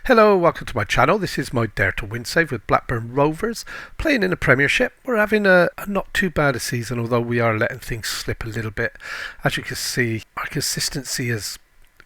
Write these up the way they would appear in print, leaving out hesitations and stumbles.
Hello, welcome to my channel. This is my Dare to Win save with Blackburn Rovers, playing in the Premiership. We're having a not too bad a season, although we are letting things slip a little bit. As you can see, our consistency has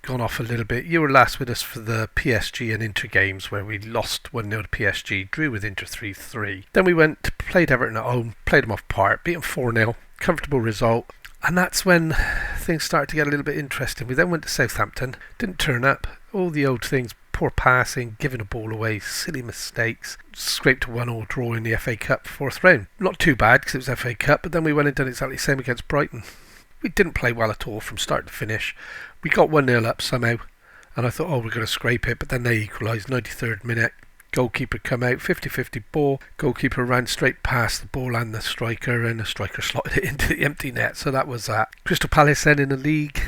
gone off a little bit. You were last with us for the PSG and Inter games where we lost 1-0 to PSG, drew with Inter 3-3. Then we went to played Everton at home, played them off part, beat them 4-0, comfortable result. And that's when things started to get a little bit interesting. We then went to Southampton, didn't turn up, all the old things. Poor passing, giving the ball away, silly mistakes, scraped a 1-1 draw in the FA Cup fourth round. Not too bad because it was FA Cup, but then we went and done exactly the same against Brighton. We didn't play well at all from start to finish. We got 1-0 up somehow, and I thought, we're going to scrape it, but then they equalised, 93rd minute. Goalkeeper come out, 50-50 ball. Goalkeeper ran straight past the ball and the striker slotted it into the empty net, so that was that. Crystal Palace then in the league.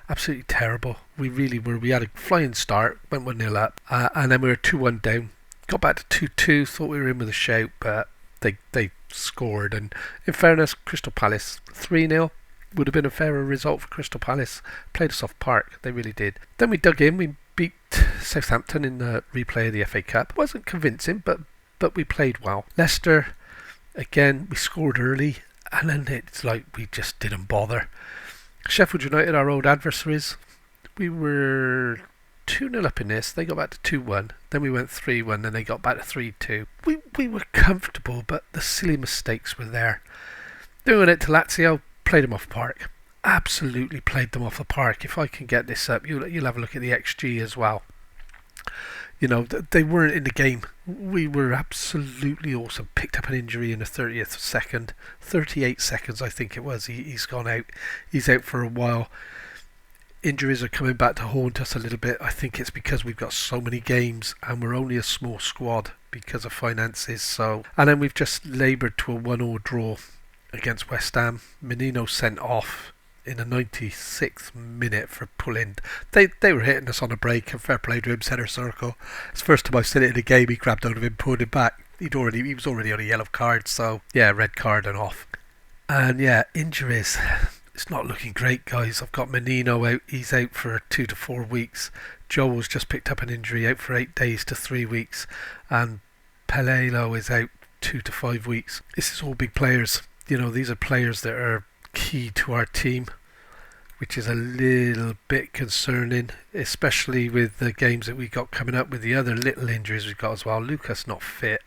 Absolutely terrible. We really were. We had a flying start, went 1-0 up, and then we were 2-1 down. Got back to 2-2, thought we were in with a shout, but they scored. And in fairness, Crystal Palace 3-0 would have been a fairer result for Crystal Palace. Played us off park, they really did. Then we dug in, we beat Southampton in the replay of the FA Cup. Wasn't convincing, but we played well. Leicester, again, we scored early, and then it's like we just didn't bother. Sheffield United, our old adversaries, we were 2-0 up in this. They got back to 2-1. Then we went 3-1. Then they got back to 3-2. We were comfortable, but the silly mistakes were there. Doing it to Lazio, played them off park. Absolutely played them off the park. If I can get this up, you'll have a look at the XG as well. You know, they weren't in the game. We were absolutely awesome. Picked up an injury in the 30th second. 38 seconds, I think it was. He's gone out. He's out for a while. Injuries are coming back to haunt us a little bit. I think it's because we've got so many games and we're only a small squad because of finances. And then we've just laboured to a 1-1 draw against West Ham. Menino sent off in the 96th minute for pulling. They were hitting us on a break, and fair play to him, centre circle. It's the first time I've seen it in a game. He grabbed out of him, pulled him back. He was already on a yellow card, so yeah, red card and off. And yeah, injuries. It's not looking great, guys. I've got Menino out. He's out for 2 to 4 weeks. Joel's just picked up an injury, out for 8 days to 3 weeks, and Pelelo is out 2 to 5 weeks. This is all big players. You know, these are players that are key to our team, which is a little bit concerning, especially with the games that we got coming up, with the other little injuries we've got as well. Lucas not fit.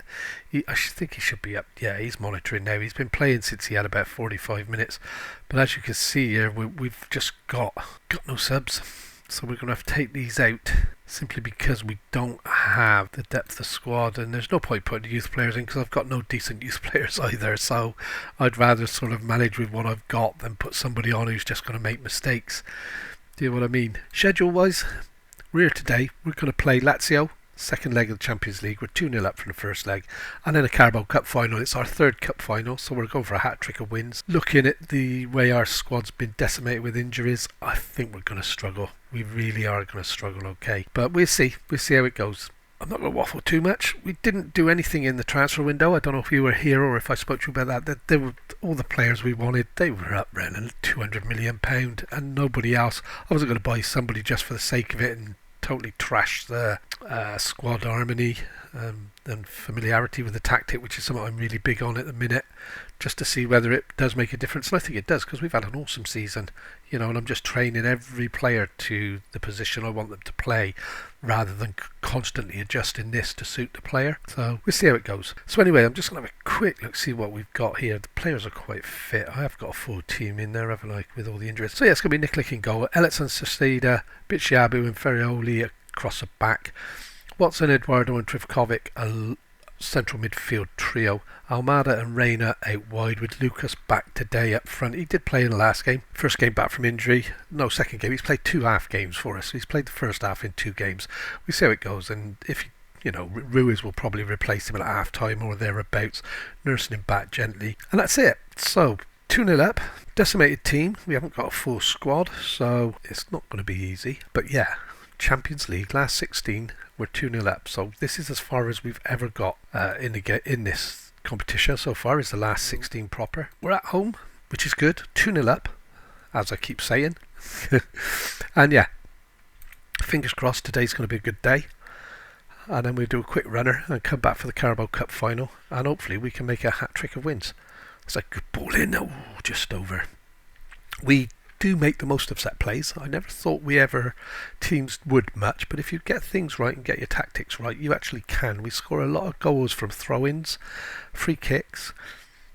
I think he should be up. Yeah, he's monitoring now. He's been playing since he had about 45 minutes, but as you can see here, we've just got no subs, so we're going to have to take these out simply because we don't have the depth of squad, and there's no point putting youth players in because I've got no decent youth players either, so I'd rather sort of manage with what I've got than put somebody on who's just going to make mistakes. Do you know what I mean? Schedule wise, we're here today. We're going to play Lazio, second leg of the Champions League. We're 2-0 up from the first leg, and then a Carabao Cup Final. It's our third cup final, so we're going for a hat-trick of wins. Looking at the way our squad's been decimated with injuries, I think we're going to struggle. We really are going to struggle, okay, but we'll see how it goes. I'm not going to waffle too much. We didn't do anything in the transfer window. I don't know if you were here or if I spoke to you about that. They were all the players we wanted. They were up around £200 million, and nobody else. I wasn't going to buy somebody just for the sake of it and totally trash the squad harmony and familiarity with the tactic, which is something I'm really big on at the minute, just to see whether it does make a difference. And I think it does, because we've had an awesome season, you know, and I'm just training every player to the position I want them to play rather than constantly adjusting this to suit the player. So we'll see how it goes. So anyway, I'm just going to have a quick look, see what we've got here. The players are quite fit. I have got a full team in there, haven't I, with all the injuries. So yeah, it's going to be Nikolic in goal, Ellison, Sestida, Bicciabu and Ferrioli across the back, Watson, Eduardo and Trifkovic, a central midfield trio, Almada and Reina out wide, with Lucas back today up front. He did play in the last game, first game back from injury. No, second game. He's played 2 half games for us. He's played the first half in 2 games. We see how it goes, and if you know, Ruiz will probably replace him at half time or thereabouts, nursing him back gently, and that's it. So 2-0 up, decimated team. We haven't got a full squad, so it's not going to be easy, but yeah, Champions League last 16, we're 2-0 up, so this is as far as we've ever got in this competition so far, is the last 16 proper. We're at home, which is good, 2-0 up, as I keep saying. And yeah, Fingers crossed today's going to be a good day. And then we'll do a quick runner and come back for the Carabao Cup Final. And hopefully we can make a hat-trick of wins. It's a good ball in. Oh, just over. We do make the most of set plays. I never thought teams would much, but if you get things right and get your tactics right, you actually can. We score a lot of goals from throw-ins, free kicks.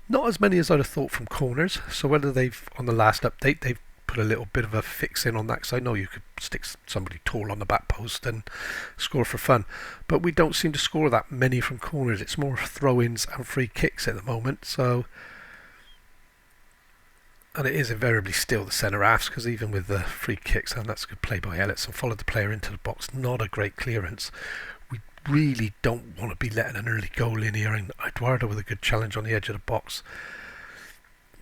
Not as many as I'd have thought from corners. So whether on the last update, they've put a little bit of a fix in on that, because I know you could stick somebody tall on the back post and score for fun, but we don't seem to score that many from corners. It's more throw-ins and free kicks at the moment. So, and it is invariably still the centre halves, because even with the free kicks, and that's a good play by Ellis and followed the player into the box, not a great clearance. We really don't want to be letting an early goal in here, and Eduardo with a good challenge on the edge of the box.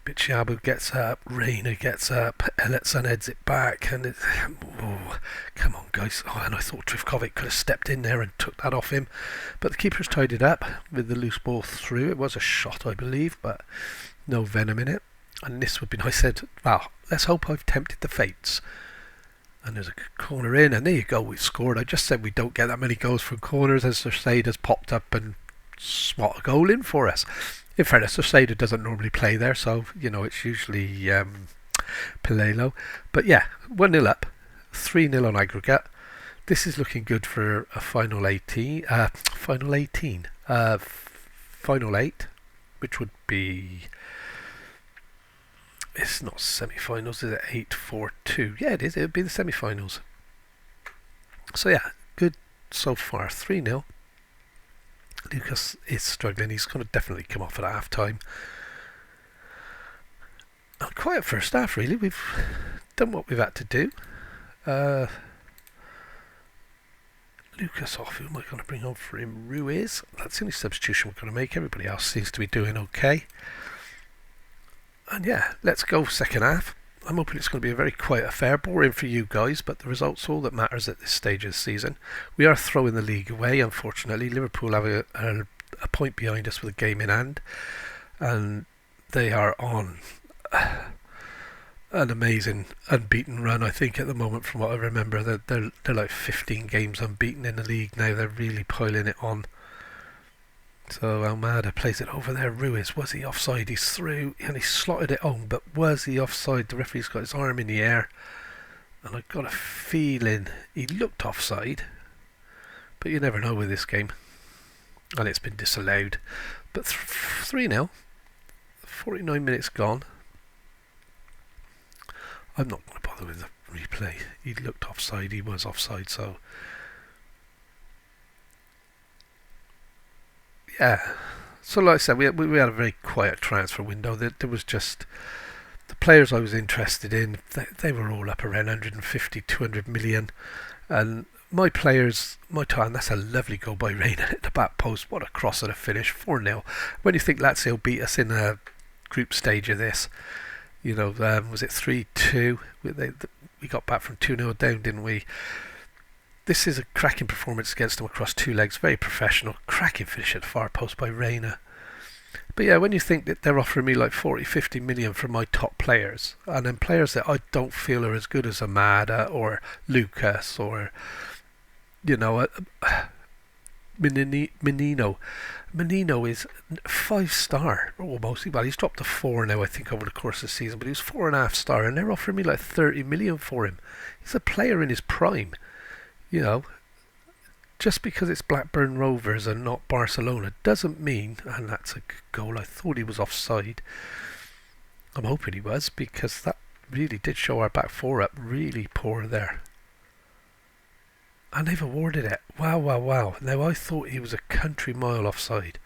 Bichabu gets up, Reina gets up, Elletson heads it back, and come on guys. And I thought Trifkovic could have stepped in there and took that off him, but the keeper's tied it up with the loose ball through. It was a shot, I believe, but no venom in it. And this would be nice. I said, well, let's hope I've tempted the fates. And there's a corner in, and there you go, we've scored. I just said we don't get that many goals from corners, as Sir has popped up and swat a goal in for us. In fairness, Sir doesn't normally play there, so, it's usually Pilelo. But yeah, 1-0 up, 3-0 on aggregate. This is looking good for a final 18. Final 8, which would be... It's not semi-finals, is it? 8-4-2. Yeah, it is. It would be the semi-finals. So yeah, good so far. 3-0. Lucas is struggling. He's going to definitely come off at half time. Quiet first half, really. We've done what we've had to do. Lucas off. Who am I going to bring on for him? Ruiz. That's the only substitution we're going to make. Everybody else seems to be doing okay. And yeah, let's go second half. I'm hoping it's going to be a very quiet affair, boring for you guys, but the result's all that matters at this stage of the season. We are throwing the league away, unfortunately. Liverpool have a point behind us with a game in hand, and they are on an amazing unbeaten run, I think, at the moment. From what I remember, they're like 15 games unbeaten in the league now. They're really piling it on. So Almada plays it over there. Ruiz, was he offside? He's through and he slotted it on, but was he offside? The referee's got his arm in the air, and I got a feeling he looked offside, but you never know with this game, and it's been disallowed. But 3-0, 49 minutes gone. I'm not going to bother with the replay. He looked offside, he was offside, so yeah. So like I said, we had a very quiet transfer window. There was just the players I was interested in. They were all up around 150, 200 million. And my players, my time, that's a lovely goal by Reina at the back post. What a cross and a finish, 4-0. When you think Lazio beat us in a group stage of this, was it 3-2? We got back from 2-0 down, didn't we? This is a cracking performance against them across two legs. Very professional. Cracking finish at the far post by Reina. But yeah, when you think that they're offering me like 40, 50 million for my top players, and then players that I don't feel are as good as Amada or Lucas or, Menino. Menino is 5-star almost. Well, he's dropped to 4 now, I think, over the course of the season, but he was 4.5-star, and they're offering me like 30 million for him. He's a player in his prime. Just because it's Blackburn Rovers and not Barcelona doesn't mean, and that's a good goal. I thought he was offside. I'm hoping he was, because that really did show our back four up really poor there. And they've awarded it. Wow. Now, I thought he was a country mile offside.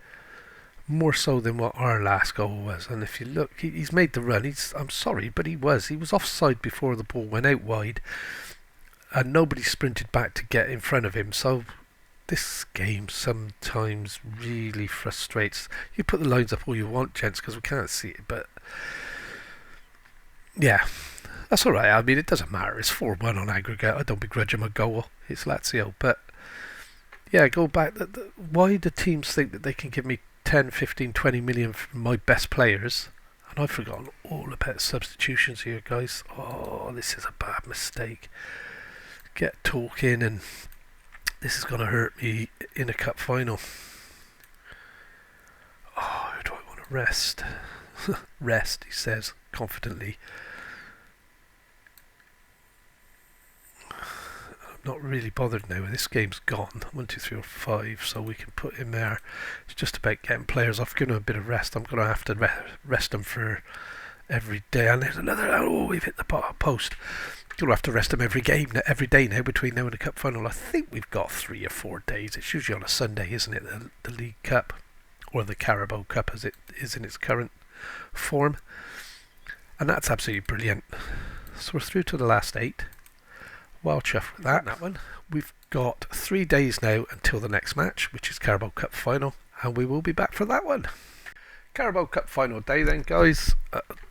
More so than what our last goal was. And if you look, he's made the run. I'm sorry, but he was offside before the ball went out wide. And nobody sprinted back to get in front of him. So this game sometimes really frustrates. You put the lines up all you want, gents, because we can't see it. But yeah, that's all right. I mean, it doesn't matter. It's 4-1 on aggregate. I don't begrudge him a goal. It's Lazio. But yeah, go back. Why do teams think that they can give me 10, 15, 20 million for my best players? And I've forgotten all about substitutions here, guys. Oh, this is a bad mistake. get talking, and this is going to hurt me in a cup final. Oh, who do I want to rest? Rest, he says confidently. I'm not really bothered now. This game's gone. 1, 2, 3, or 5, so we can put him there. It's just about getting players off, giving them a bit of rest. I'm going to have to rest them for every day. And there's another. Oh, we've hit the post. You'll have to rest them every day now, between now and the cup final. I think we've got 3 or 4 days. It's usually on a Sunday, isn't it? The League Cup, or the Carabao Cup as it is in its current form. And that's absolutely brilliant. So we're through to the last 8. Well chuffed with that one. We've got 3 days now until the next match, which is Carabao Cup Final, and we will be back for that one. Carabao Cup Final day then, guys,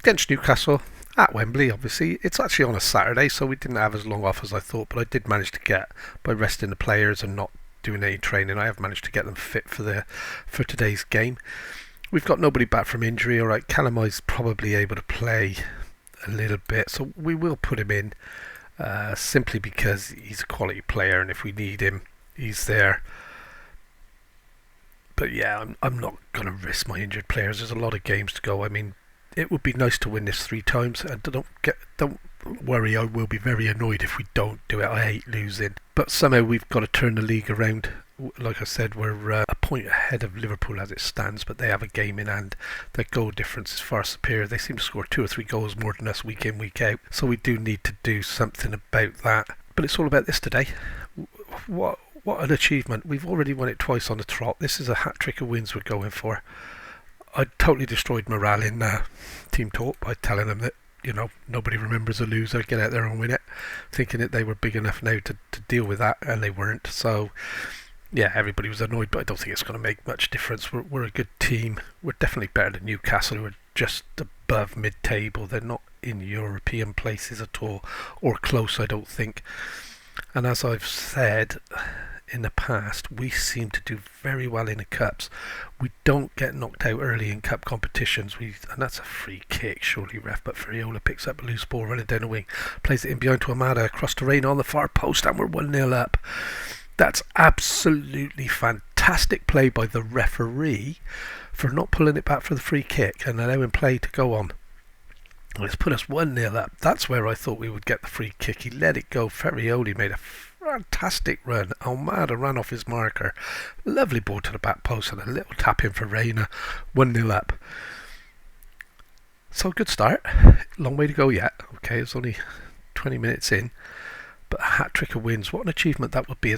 against Newcastle. At Wembley, obviously. It's actually on a Saturday, so we didn't have as long off as I thought, but I did manage to get, by resting the players and not doing any training, I have managed to get them fit for today's game. We've got nobody back from injury. Alright, Calamai's probably able to play a little bit, so we will put him in, simply because he's a quality player, and if we need him, he's there. But yeah, I'm not going to risk my injured players. There's a lot of games to go. I mean, it would be nice to win this 3 times, and don't worry, I will be very annoyed if we don't do it. I hate losing, but somehow we've got to turn the league around. Like I said, we're a point ahead of Liverpool as it stands, but they have a game in hand. Their goal difference is far superior. They seem to score 2 or 3 goals more than us week in, week out, so we do need to do something about that. But it's all about this today. What an achievement. We've already won it twice on the trot. This is a hat-trick of wins we're going for. I totally destroyed morale in team talk by telling them that, nobody remembers a loser, get out there and win it, thinking that they were big enough now to deal with that, and they weren't. So yeah, everybody was annoyed, but I don't think it's going to make much difference. We're a good team. We're definitely better than Newcastle, who are just above mid-table. They're not in European places at all, or close, I don't think. And as I've said in the past, we seem to do very well in the cups. We don't get knocked out early in cup competitions. And that's a free kick, surely, ref. But Ferriola picks up a loose ball, running down the wing, plays it in behind to Amada, across the rain on the far post, and we're 1-0 up. That's absolutely fantastic play by the referee for not pulling it back for the free kick and allowing play to go on. It's put us 1-0 up. That's where I thought we would get the free kick. He let it go. Ferriola made a fantastic run. Almada ran off his marker. Lovely ball to the back post and a little tap in for Reina. 1-0 up. So good start. Long way to go yet. Okay, it's only 20 minutes in. But a hat-trick of wins. What an achievement that would be.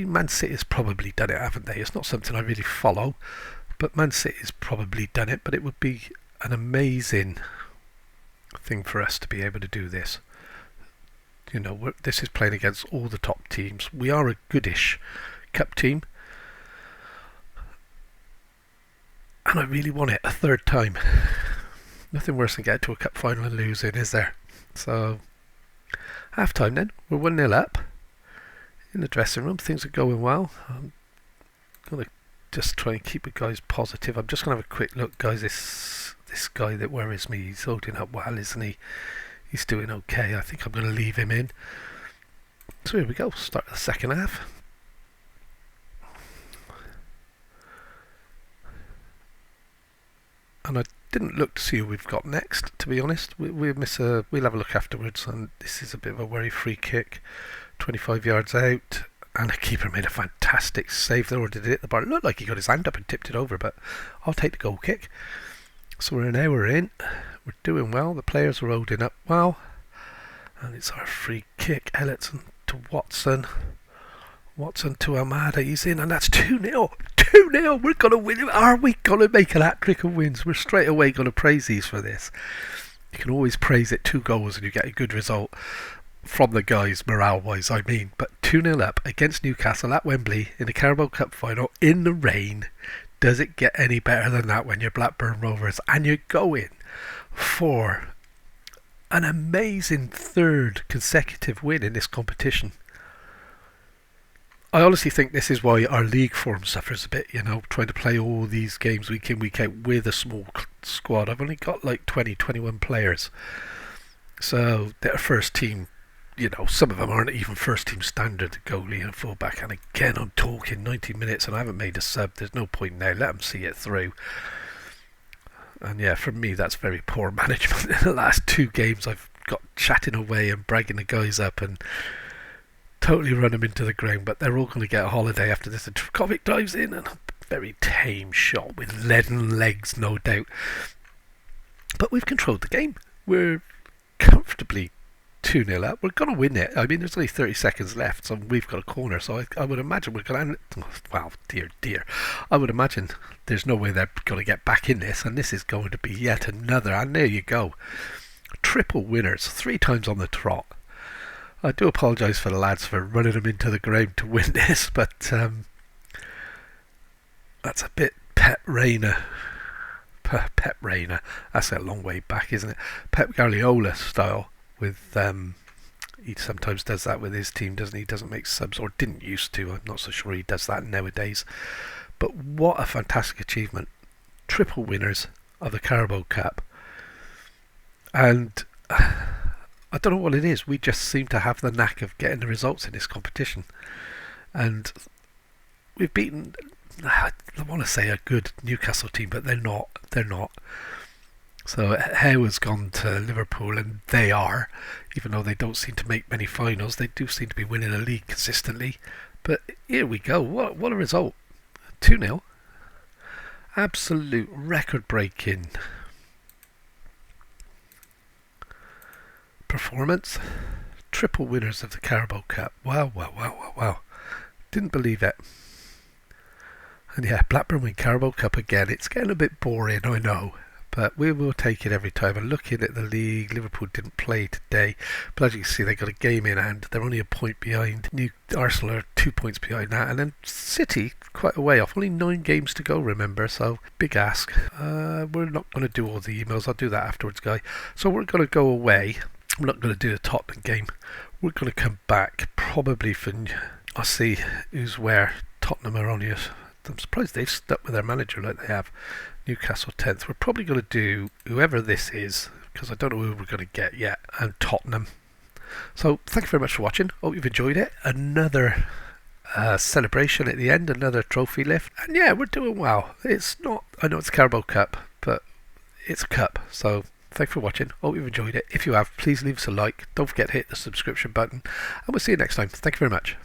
Man City's probably done it, haven't they? It's not something I really follow. But Man City's probably done it. But it would be an amazing thing for us to be able to do this. This is playing against all the top teams. We are a goodish cup team, and I really want it a 3rd time. Nothing worse than getting to a cup final and losing, is there? So half time then, we're 1-0 up in the dressing room. Things are going well. I'm going to just try and keep the guys positive. I'm just going to have a quick look, guys. This guy that worries me, he's holding up well, isn't he? He's doing okay. I think I'm going to leave him in. So here we go. Start the second half. And I didn't look to see who we've got next, to be honest. We'll have a look afterwards. And this is a bit of a worry. Free kick, 25 yards out. And the keeper made a fantastic save there, or did it hit the bar? It looked like he got his hand up and tipped it over, but I'll take the goal kick. So we're an hour in. We're doing well. The players are holding up well. And it's our free kick. Ellison to Watson. Watson to Amada. He's in, and that's 2-0. 2-0. We're going to win it. Are we going to make an hat-trick of wins? We're straight away going to praise these for this. You can always praise it 2 goals and you get a good result from the guys, morale-wise, I mean. But 2-0 up against Newcastle at Wembley in the Carabao Cup Final in the rain. Does it get any better than that when you're Blackburn Rovers and you're going for an amazing 3rd consecutive win in this competition? I honestly think this is why our league form suffers a bit, trying to play all these games week in, week out with a small squad. I've only got like 20, 21 players. So their first team some of them aren't even first team standard, the goalie and fullback. And again, I'm talking 90 minutes and I haven't made a sub. There's no point now. Let them see it through. And yeah, for me, that's very poor management. In the last 2 games, I've got chatting away and bragging the guys up and totally run them into the ground. But they're all going to get a holiday after this. And Trkovic dives in and a very tame shot with leaden legs, no doubt. But we've controlled the game. We're comfortably 2-0 up. We're going to win it. I mean, there's only 30 seconds left, so we've got a corner. So I would imagine we're going to... Well, dear. I would imagine there's no way they're going to get back in this, and this is going to be yet another. And there you go. Triple winners, 3 times on the trot. I do apologise for the lads for running them into the ground to win this, but that's a bit Pep Reina. That's a long way back, isn't it? Pep Guardiola style. With he sometimes does that with his team, doesn't he? Doesn't make subs, or didn't used to. I'm not so sure he does that nowadays. But what a fantastic achievement. Triple winners of the Carabao Cup. And I don't know what it is. We just seem to have the knack of getting the results in this competition. And we've beaten, I want to say, a good Newcastle team, but they're not. So Howe has gone to Liverpool, and they are, even though they don't seem to make many finals, they do seem to be winning a league consistently. But here we go. What a result. 2-0. Absolute record-breaking performance. Triple winners of the Carabao Cup. Wow. Didn't believe it. And yeah, Blackburn win Carabao Cup again. It's getting a bit boring, I know. But we will take it every time. And looking at the league, Liverpool didn't play today. But as you can see, they got a game in hand. They're only a point behind. Arsenal are 2 points behind that. And then City, quite a way off. Only 9 games to go, remember. So, big ask. We're not going to do all the emails. I'll do that afterwards, guy. So we're going to go away. I'm not going to do the Tottenham game. We're going to come back probably for... I'll see who's where. Tottenham are only... I'm surprised they've stuck with their manager like they have. Newcastle 10th. We're probably going to do whoever this is, because I don't know who we're going to get yet, and Tottenham. So thank you very much for watching. Hope you've enjoyed it. Another celebration at the end, another trophy lift, and yeah, we're doing well. It's not, I know it's Carabao Cup, but it's a cup. So thanks for watching. Hope you've enjoyed it. If you have, please leave us a like. Don't forget to hit the subscription button, and we'll see you next time. Thank you very much.